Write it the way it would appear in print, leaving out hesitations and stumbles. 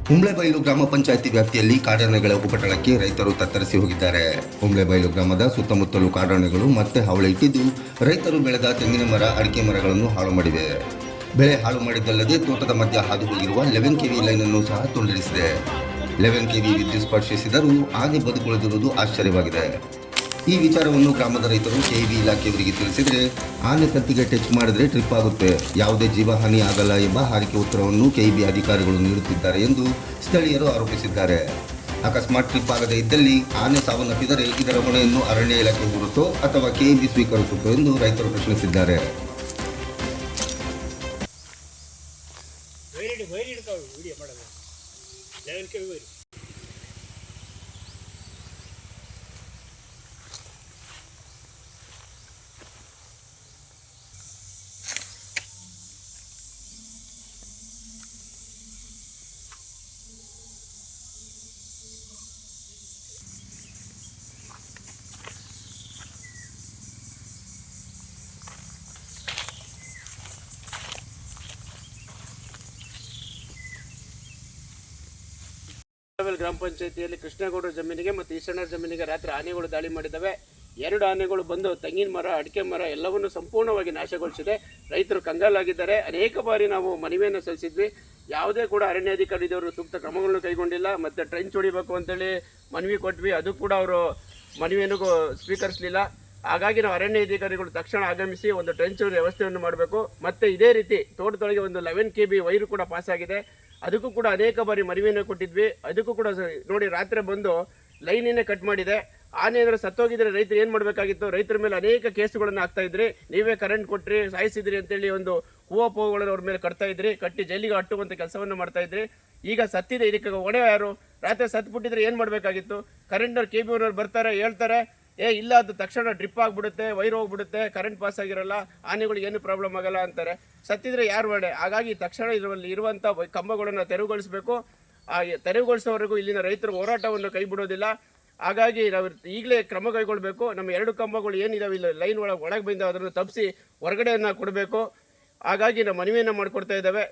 ಹುಂಬ್ಳೆಬೈಲು ಗ್ರಾಮ ಪಂಚಾಯಿತಿ ವ್ಯಾಪ್ತಿಯಲ್ಲಿ ಕಾಡಾನೆಗಳ ಉಪಟಳಕ್ಕೆ ರೈತರು ತತ್ತರಿಸಿ ಹೋಗಿದ್ದಾರೆ. ಹುಂಬ್ಳೆಬೈಲು ಗ್ರಾಮದ ಸುತ್ತಮುತ್ತಲು ಕಾಡಾನೆಗಳು ಮತ್ತೆ ಹಾವಳಿ ಇಟ್ಟಿದ್ದು ರೈತರು ಬೆಳೆದ ತೆಂಗಿನ ಮರ, ಅಡಿಕೆ ಮರಗಳನ್ನು ಹಾಳು ಮಾಡಿವೆ. ಬೆಳೆ ಹಾಳು ಮಾಡಿದ್ದಲ್ಲದೆ ತೋಟದ ಮಧ್ಯ ಹಾದು ಹೋಗಿರುವ 11 ಕೆವಿ ಲೈನ್ ಅನ್ನು ಸಹ ತುಂಡರಿಸಿದೆ. 11 ಕೆವಿ ವಿದ್ಯುತ್ ಸ್ಪರ್ಶಿಸಿದರೂ ಆನೆ ಬದುಕುಳಿದಿರುವುದು ಆಶ್ಚರ್ಯವಾಗಿದೆ. ಈ ವಿಚಾರವನ್ನು ಗ್ರಾಮದ ರೈತರು ಕೆಇಬಿ ಇಲಾಖೆಯವರಿಗೆ ತಿಳಿಸಿದರೆ, ಆನೆ ತಂತಿಗೆ ಟಚ್ ಮಾಡಿದರೆ ಟ್ರಿಪ್ ಆಗುತ್ತೆ, ಯಾವುದೇ ಜೀವಹಾನಿ ಆಗಲ್ಲ ಎಂಬ ಹಾರಿಕೆ ಉತ್ತರವನ್ನು ಕೆಇಬಿ ಅಧಿಕಾರಿಗಳು ನೀಡುತ್ತಿದ್ದಾರೆ ಎಂದು ಸ್ಥಳೀಯರು ಆರೋಪಿಸಿದ್ದಾರೆ. ಅಕಸ್ಮಾತ್ ಟ್ರಿಪ್ ಆಗದೇ ಇದ್ದಲ್ಲಿ ಆನೆ ಸಾವನ್ನಪ್ಪಿದರೆ ಇದರ ಹೊಣೆಯನ್ನು ಅರಣ್ಯ ಇಲಾಖೆ ಹೊರುತ್ತೋ ಅಥವಾ ಕೆಇಬಿ ಸ್ವೀಕರಿಸುತ್ತೋ ಎಂದು ರೈತರು ಪ್ರಶ್ನಿಸಿದ್ದಾರೆ. ಗ್ರಾಮ ಪಂಚಾಯತಿಯಲ್ಲಿ ಕೃಷ್ಣೇಗೌಡರ ಜಮೀನಿಗೆ ಮತ್ತು ಈಶಣ್ಣರ ಜಮೀನಿಗೆ ರಾತ್ರಿ ಆನೆಗಳು ದಾಳಿ ಮಾಡಿದ್ದಾವೆ. 2 ಆನೆಗಳು ಬಂದು ತೆಂಗಿನ ಮರ, ಅಡಿಕೆ ಮರ ಎಲ್ಲವನ್ನು ಸಂಪೂರ್ಣವಾಗಿ ನಾಶಗೊಳಿಸಿದೆ. ರೈತರು ಕಂಗಾಲಾಗಿದ್ದಾರೆ. ಅನೇಕ ಬಾರಿ ನಾವು ಮನವಿಯನ್ನು ಸಲ್ಲಿಸಿದ್ವಿ. ಯಾವುದೇ ಕೂಡ ಅರಣ್ಯಾಧಿಕಾರಿದವರು ಸೂಕ್ತ ಕ್ರಮಗಳನ್ನು ಕೈಗೊಂಡಿಲ್ಲ. ಮತ್ತು ಟ್ರೆಂಚ್ ಹೊಡಿಬೇಕು ಅಂತೇಳಿ ಮನವಿ ಕೊಟ್ವಿ, ಅದು ಕೂಡ ಅವರು ಮನವಿಯನ್ನು ಸ್ವೀಕರಿಸಲಿಲ್ಲ. ಹಾಗಾಗಿ ನಾವು ಅರಣ್ಯ ಅಧಿಕಾರಿಗಳು ತಕ್ಷಣ ಆಗಮಿಸಿ ಒಂದು ಟ್ರೆಂಚ್ ವ್ಯವಸ್ಥೆಯನ್ನು ಮಾಡಬೇಕು. ಮತ್ತು ಇದೇ ರೀತಿ ತೋಟದೊಳಗೆ ಒಂದು 11 ಕೆವಿ ವೈರು ಕೂಡ ಪಾಸ್ ಆಗಿದೆ. ಅದಕ್ಕೂ ಕೂಡ ಅನೇಕ ಬಾರಿ ಮನವಿಯನ್ನು ಕೊಟ್ಟಿದ್ವಿ. ಅದಕ್ಕೂ ಕೂಡ ನೋಡಿ, ರಾತ್ರಿ ಬಂದು ಲೈನನ್ನೇ ಕಟ್ ಮಾಡಿದೆ. ಆನೆ ಅಂದರೆ ಸತ್ತೋಗಿದ್ರೆ ರೈತರು ಏನು ಮಾಡಬೇಕಾಗಿತ್ತು? ರೈತರ ಮೇಲೆ ಅನೇಕ ಕೇಸುಗಳನ್ನು ಹಾಕ್ತಾ ಇದ್ರಿ. ನೀವೇ ಕರೆಂಟ್ ಕೊಟ್ರಿ, ಸಾಯಿಸಿದ್ರಿ ಅಂತೇಳಿ ಒಂದು ಹೂವಗಳನ್ನು ಅವ್ರ ಮೇಲೆ ಕಟ್ತಾ ಇದ್ರಿ, ಕಟ್ಟಿ ಜೈಲಿಗೆ ಅಟ್ಟುವಂಥ ಕೆಲಸವನ್ನು ಮಾಡ್ತಾ ಇದ್ರಿ. ಈಗ ಸತ್ತಿದೆ, ಇದಕ್ಕೆ ಹೊಣೆ ಯಾರು? ರಾತ್ರಿ ಸತ್ಬಿಟ್ಟಿದ್ರೆ ಏನು ಮಾಡಬೇಕಾಗಿತ್ತು? ಕರೆಂಟ್ನವ್ರು KBI ಅವ್ರು ಬರ್ತಾರೆ, ಹೇಳ್ತಾರೆ ಇಲ್ಲ ಅದು ತಕ್ಷಣ ಡ್ರಿಪ್ ಆಗಿಬಿಡುತ್ತೆ, ವೈರ್ ಹೋಗ್ಬಿಡುತ್ತೆ, ಕರೆಂಟ್ ಪಾಸ್ ಆಗಿರಲ್ಲ, ಆನೆಗಳಿಗೆ ಏನು ಪ್ರಾಬ್ಲಮ್ ಆಗಲ್ಲ ಅಂತಾರೆ. ಸತ್ತಿದ್ರೆ ಯಾರು ಹೊಣೆ? ಹಾಗಾಗಿ ತಕ್ಷಣ ಇದರಲ್ಲಿ ಇರುವಂಥ ಕಂಬಗಳನ್ನು ತೆರವುಗೊಳಿಸಬೇಕು. ಆ ತೆರವುಗೊಳಿಸೋವರೆಗೂ ಇಲ್ಲಿನ ರೈತರ ಹೋರಾಟವನ್ನು ಕೈ ಬಿಡೋದಿಲ್ಲ. ಹಾಗಾಗಿ ನಾವು ಈಗಲೇ ಕ್ರಮ ಕೈಗೊಳ್ಳಬೇಕು. ನಮ್ಮ 2 ಕಂಬಗಳು ಏನಿದಾವೆ ಇಲ್ಲ ಲೈನ್ ಒಳಗೆ ಬಂದು ಅದನ್ನು ತಪ್ಪಿಸಿ ಹೊರಗಡೆಯನ್ನು ಕೊಡಬೇಕು. ಹಾಗಾಗಿ ನಾವು ಮನವಿಯನ್ನು ಮಾಡಿಕೊಡ್ತಾ ಇದ್ದೇವೆ.